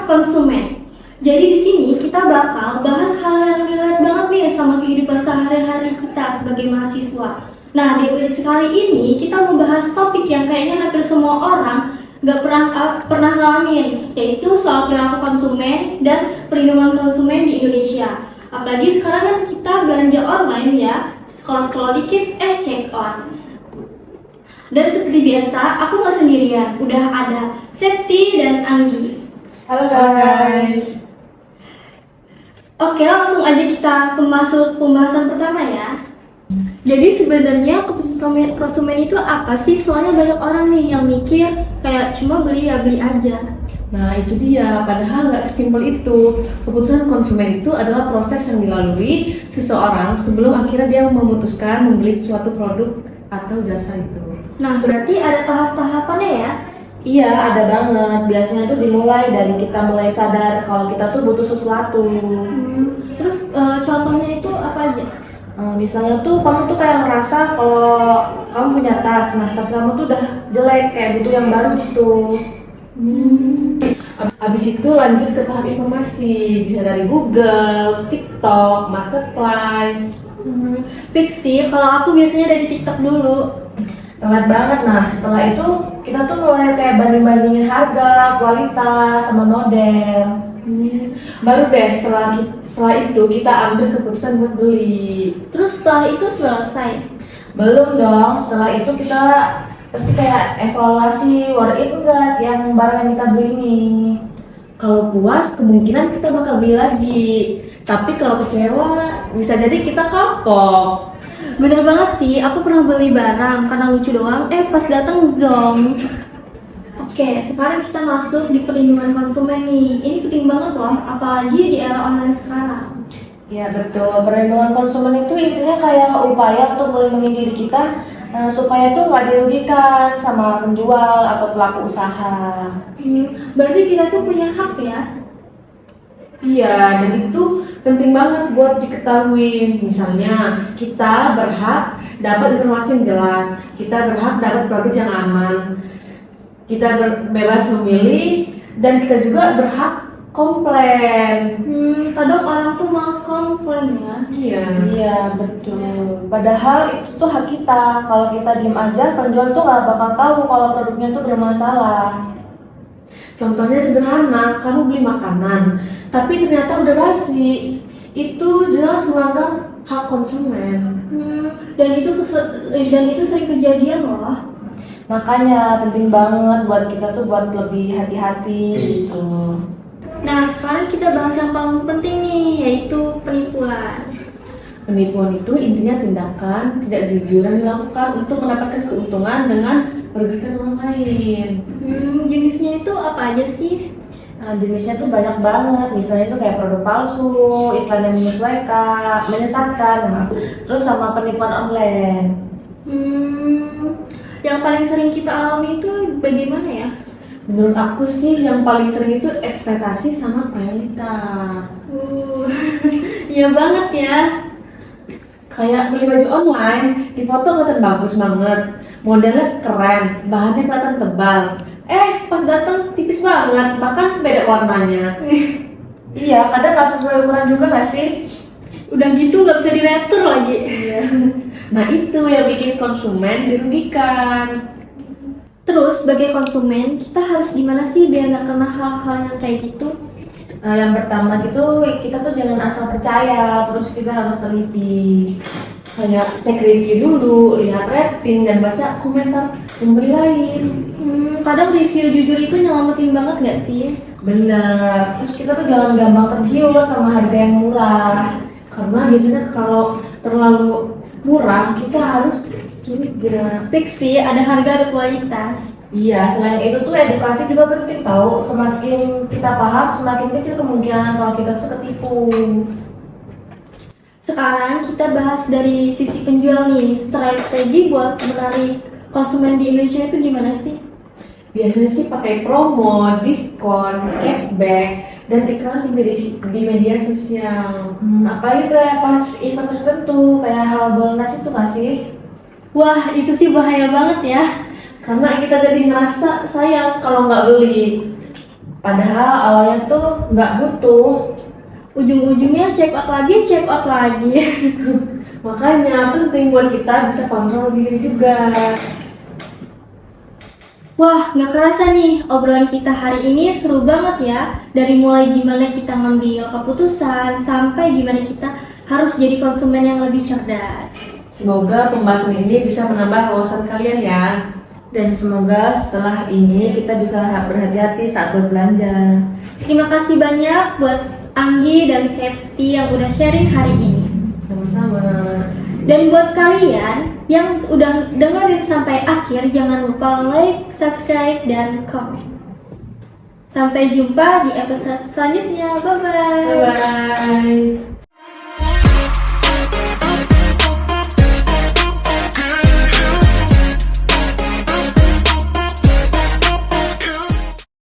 konsumen. Jadi di sini kita bakal bahas hal yang relate banget nih sama kehidupan sehari-hari kita sebagai mahasiswa. Nah, di episode kali ini kita membahas topik yang kayaknya hampir semua orang nggak pernah ngalamin, yaitu soal perilaku konsumen dan perlindungan konsumen di Indonesia. Apalagi sekarang kan kita belanja online ya, scroll dikit, check out. Dan seperti biasa, aku nggak sendirian, udah ada Septi dan Anggi. Halo guys. Oke, langsung aja kita masuk pembahasan pertama ya. Jadi sebenarnya kebutuhan konsumen itu apa sih? Soalnya banyak orang nih yang mikir kayak cuma beli ya beli aja. Nah itu dia, padahal nggak sesimpel itu. Keputusan konsumen itu adalah proses yang dilalui seseorang sebelum akhirnya dia memutuskan membeli suatu produk atau jasa itu. Nah berarti ada tahap-tahapannya ya? Iya, ada banget. Biasanya tuh dimulai dari kita mulai sadar kalau kita tuh butuh sesuatu. Terus contohnya itu apa aja? Misalnya tuh kamu tuh kayak ngerasa kalau kamu punya tas, nah tas kamu tuh udah jelek, kayak butuh yang baru gitu. Abis itu lanjut ke tahap informasi, bisa dari Google, TikTok, Marketplace. Fix sih, kalau aku biasanya dari TikTok dulu. Telat banget. Nah setelah itu kita tuh mulai kayak banding-bandingin harga, kualitas, sama model. Baru deh setelah itu kita ambil keputusan buat beli. Terus setelah itu selesai? Belum dong, setelah itu kita pasti kayak evaluasi worth it enggak yang barang yang kita beli ini. Kalau puas kemungkinan kita bakal beli lagi. Tapi kalau kecewa bisa jadi kita kapok. Bener banget sih, aku pernah beli barang karena lucu doang, pas datang zonk. Oke, sekarang kita masuk di perlindungan konsumen nih. Ini penting banget loh, apalagi di era online sekarang. Ya betul, perlindungan konsumen itu intinya kayak upaya untuk melindungi diri kita supaya tuh nggak dirugikan sama penjual atau pelaku usaha. Berarti kita tuh punya hak ya? Iya, dan itu penting banget buat diketahui. Misalnya, kita berhak dapat informasi yang jelas, kita berhak dapat produk yang aman, kita bebas memilih, dan kita juga berhak komplain. Kadang orang tuh males komplain ya. Iya betul. Padahal itu tuh hak kita. Kalau kita diem aja, penjual tuh nggak bakal tahu kalau produknya tuh bermasalah. Contohnya sederhana, kamu beli makanan, tapi ternyata udah basi. Itu jelas melanggar hak konsumen. Dan itu sering kejadian loh. Makanya penting banget buat kita tuh buat lebih hati-hati gitu. Nah, sekarang kita bahas yang paling penting nih, yaitu penipuan. Penipuan itu intinya tindakan tidak jujur yang dilakukan untuk mendapatkan keuntungan dengan merugikan orang lain. Jenisnya itu apa aja sih? Nah, jenisnya tuh banyak banget. Misalnya itu kayak produk palsu, iklan yang menyesatkan, terus sama penipuan online. Yang paling sering kita alami itu bagaimana ya? Menurut aku sih yang paling sering itu ekspektasi sama realita. Iya banget ya. Kayak beli baju online, di foto kelihatan bagus banget, modelnya keren, bahannya kelihatan tebal. Pas datang tipis banget, bahkan beda warnanya. Iya, kadang nggak sesuai ukuran juga nggak sih? Udah gitu nggak bisa diretur lagi. Iya. Nah itu yang bikin konsumen dirugikan. Terus sebagai konsumen, kita harus gimana sih biar nggak kena hal-hal yang kayak gitu? Nah, yang pertama itu kita tuh jangan asal percaya, terus kita harus teliti. Kayak cek review dulu, lihat rating, dan baca komentar pembeli lain. Kadang review jujur itu nyelamatin banget nggak sih? Bener. Terus kita tuh jangan gampang tergiur sama harga yang murah. Karena biasanya kalau terlalu murah, kita harus curiga. Fix sih, ada harga ada kualitas. Iya, selain itu tuh edukasi juga penting tahu. Semakin kita paham, semakin kecil kemungkinan kalau kita tuh ketipu. Sekarang kita bahas dari sisi penjual nih, strategi buat menarik konsumen di Indonesia itu gimana sih? Biasanya sih pakai promo, diskon, cashback, dan iklan di media sosial. Apalagi kayak pas event tertentu, kayak hal bonus itu nggak sih? Wah, itu sih bahaya banget ya. Karena kita jadi ngerasa sayang kalau nggak beli. Padahal awalnya tuh nggak butuh. Ujung-ujungnya check out lagi. Makanya penting buat kita bisa kontrol diri juga. Wah, nggak kerasa nih, obrolan kita hari ini seru banget ya. Dari mulai gimana kita ngambil keputusan, sampai gimana kita harus jadi konsumen yang lebih cerdas. Semoga pembahasan ini bisa menambah wawasan kalian ya. Dan semoga setelah ini kita bisa berhati-hati saat berbelanja. Terima kasih banyak buat Anggi dan Septi yang udah sharing hari ini. Sama-sama. Dan buat kalian yang udah dengerin sampai akhir, jangan lupa like, subscribe, dan komen. Sampai jumpa di episode selanjutnya. Bye-bye. Bye-bye.